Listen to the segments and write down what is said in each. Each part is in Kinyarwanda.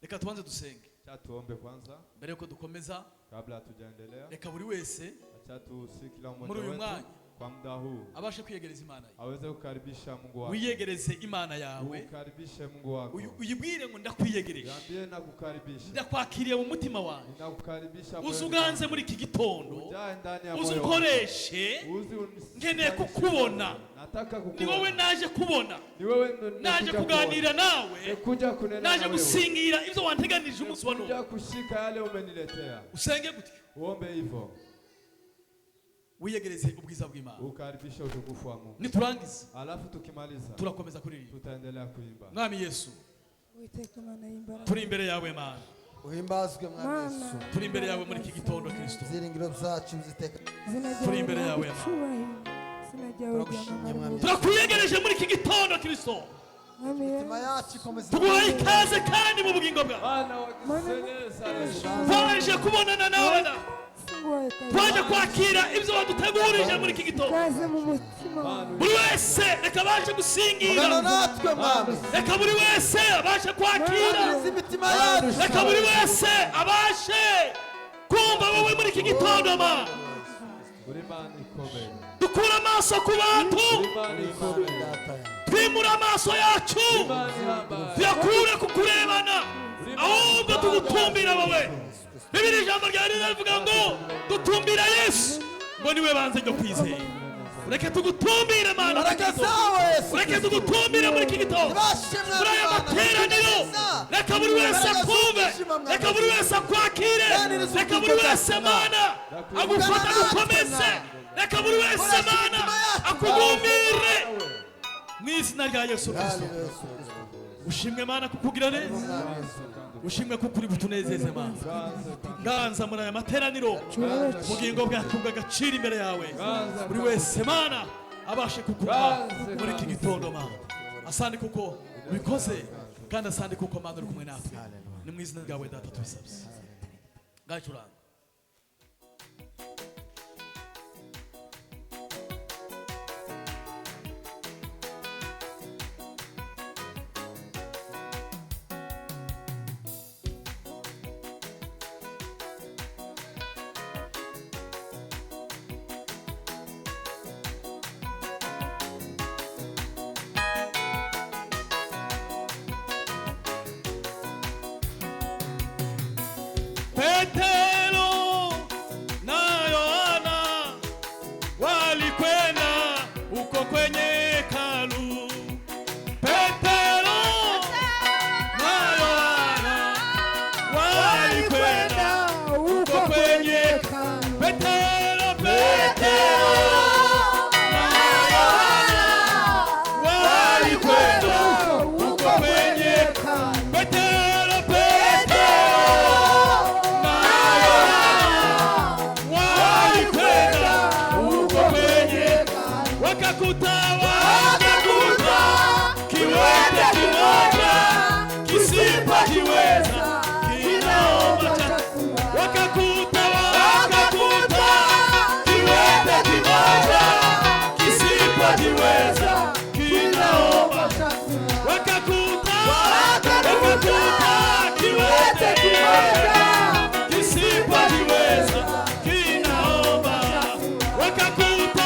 Reka tuanze dusenge. Tuombe kwanza. Mbere yuko dukomeza. Kabla hatujaendelea. Reka buri wese. Acha tusikila mmoja wetu. Muri uyu mwanya. kwa muda huu abashe kwiyegereza Imana ye. aweze kukaribisha Mungu wako. Wiyegereze Imana yawe. Ukaribishe Mungu wako. Uyibwire ngo ndakwiyegereje. Yambie na kukaribisha. Ndakwakiriye mu mutima wanjye. Ninakukaribisha. Uzuganze muri iki gitondo. Ujae ndani ya moyo. Uzukoreshe. Nkeneye kukubona. Nataka kukuona. Ni wowe naje kubona. Ni wewe naje kuganira nawe. Nikuja kunena nawe. Naje gusingira ivyo wanteganije umunsi wa none. Nikuja kushika yale umeniletea. Usenge gutyo. Uombe hivyo. Wiyegereze ubwiza bw'Imana. Ukaribishe utukufu wa Mungu. Niturangiza. Alafu tukimaliza. Turakomeza kuririmba. Tutaendelea kuimba. Mwami Yesu. Uiteka Mana imbara. Turi imbere yawe Mana. Uhimbazwe Mwami Yesu. Turi imbere yawe muri iki gitondo Kristo. Ziringiro zacu ziteka. Turi imbere yawe Mana. Sinajyawe Turakwiyegereje muri iki gitondo Kristo. Imitima yacu ikomeza. Tuguhaye ikaze kandi mu bugingo bwawe. Bana wakiseneza. Twaje kubonana nawe na. Twaje kwakira ibyo wadutegurije muri iki gitondo. Buri wese reka baje gusingira. Natwe Mwami. Reka buri wese abashe kwakira. Imitima yacu. Reka buri wese abashe kumva wowe muri iki gitondo Mana. Dukura amaso ku bantu. Twimura amaso yacu. Tuyakure kukurebana. Ahubwo tugutumbira wowe. Bibiri ijambo rya Bibiliya rivuga ngo dutumbira Yesu ngo niwe banze ryo kwizera. Reka tugutumbire Mana. Reka tugutumbire muri iki gitondo. Muri aya materaniro. Reka buri wese akumve. Reka buri wese akwakire. Reka buri wese Mana agufata gukomeze. Reka buri wese Mana akugumire. Mu izina rya Yesu Kristo. Ushimwe Mana kukugira neza. Ushimwe kuko uri butunezeze Mana. Nganza muri aya materaniro. Ubugingo bwacu bwagacira imbere yawe. Buri wese Mana abashe kukumva muri iki gitondo Mana. Asante kuko ubikoze kandi asante kuko Mana uri kumwe natwe. Ni mu izina ryawe Data tubisabye. Ngacuranga. Petero na Yohana walikwenda uko kwenye hekalu. Petero na Yohana walikwenda uko kwenye hekalu. Petero na Yohana walikwenda uko kwenye hekalu. Petero wakakuta kiwete kimoja kisipojiweza kinaomba chakula. Wakakuta kiwete kimoja kisipojiweza kinaomba chakula. Wakakuta kiwete kimoja kisipojiweza kinaomba. Wakakuta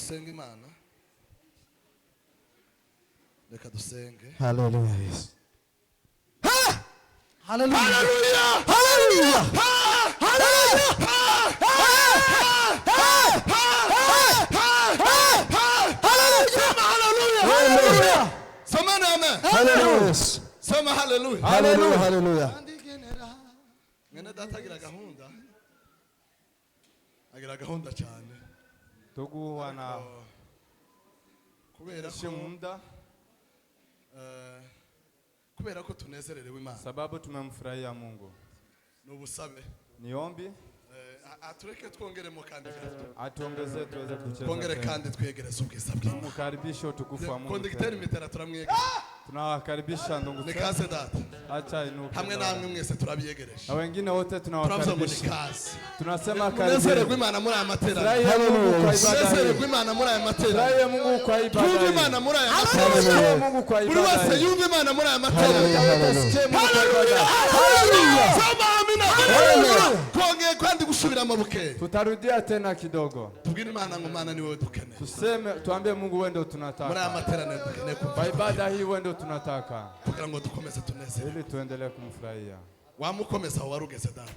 dusenge Imana. Reka dusenge. Hallelujah, Yesu. Hallelujah. Hallelujah. Hallelujah. Hallelujah. Somebody amen. Hallelujah. Sema hallelujah. Hallelujah. Hallelujah. Ngene data agira gahunda. Agira gahunda cyane. Tuguwa na Kubera ko shimunda kubera ko tunezererewe Imana. sababu tumemfurahia Mungu. Nubusabe. Niombi Atureke twongeremo kandi atuongezee tuweze kucheza. twongere kandi twegereze ubwiza bw'Imana. Mukaribishe utukufu wa Mungu. Kondikiteri mitera turamwiyegereje. Tunawakaribisha ndugu Ni zetu. kaze data. Acha inuke. Hamwe namwe mwese turabiyegereje. Na wengine wote Turavuze ngo ni tunawakaribisha. kaze. Tunasema Munezererwe karibuni. Imana muri aya materaniro. Furahia Mungu kwa ibada Munezererwe hii. Imana muri aya materaniro. Furahia Mungu kwa ibada Twumve hii. Imana muri aya Furahia materaniro. Mungu kwa Buri ibada wese hii. yumve Imana muri aya materaniro. Hallelujah. Hallelujah. Sema amina. Hallelujah. Twongeye kandi gusubira mu buke. Tutarudia tena kidogo. Tubwire Imana ngo Mana ni wewe dukeneye. Tuseme tuambie Mungu wewe ndio Muri aya tunataka. materaniro dukeneye Kwa kumva. ibada hii wewe ndio tunataka. Kugira ngo dukomeze tunezere. Ili tuendelee kumfurahia. Wamukomeza warugeze data.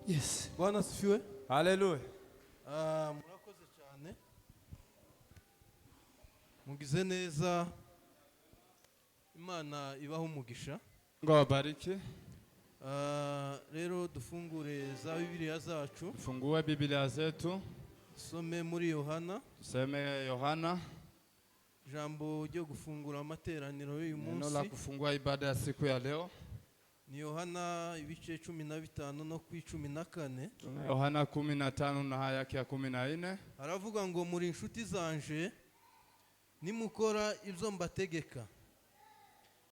Yes. Bwana asifiwe. Hallelujah. Murakoze cyane. Mugize neza. Imana ibaho umugisha. Mungu awabariki. Rero dufungure za Bibiliya zacu. Fungue Biblia zetu. Some muri Yohana. Tuseme Yohana. Jambo ryo gufungura amateraniro y'uyu Neno la munsi. kufungua ibada ya siku ya leo. Ni Yohana ibice 15 no ku 14. Yohana 15 na haya yake ya 14. Aravuga ngo muri inshuti zanje nimukora ibyo mbategeka.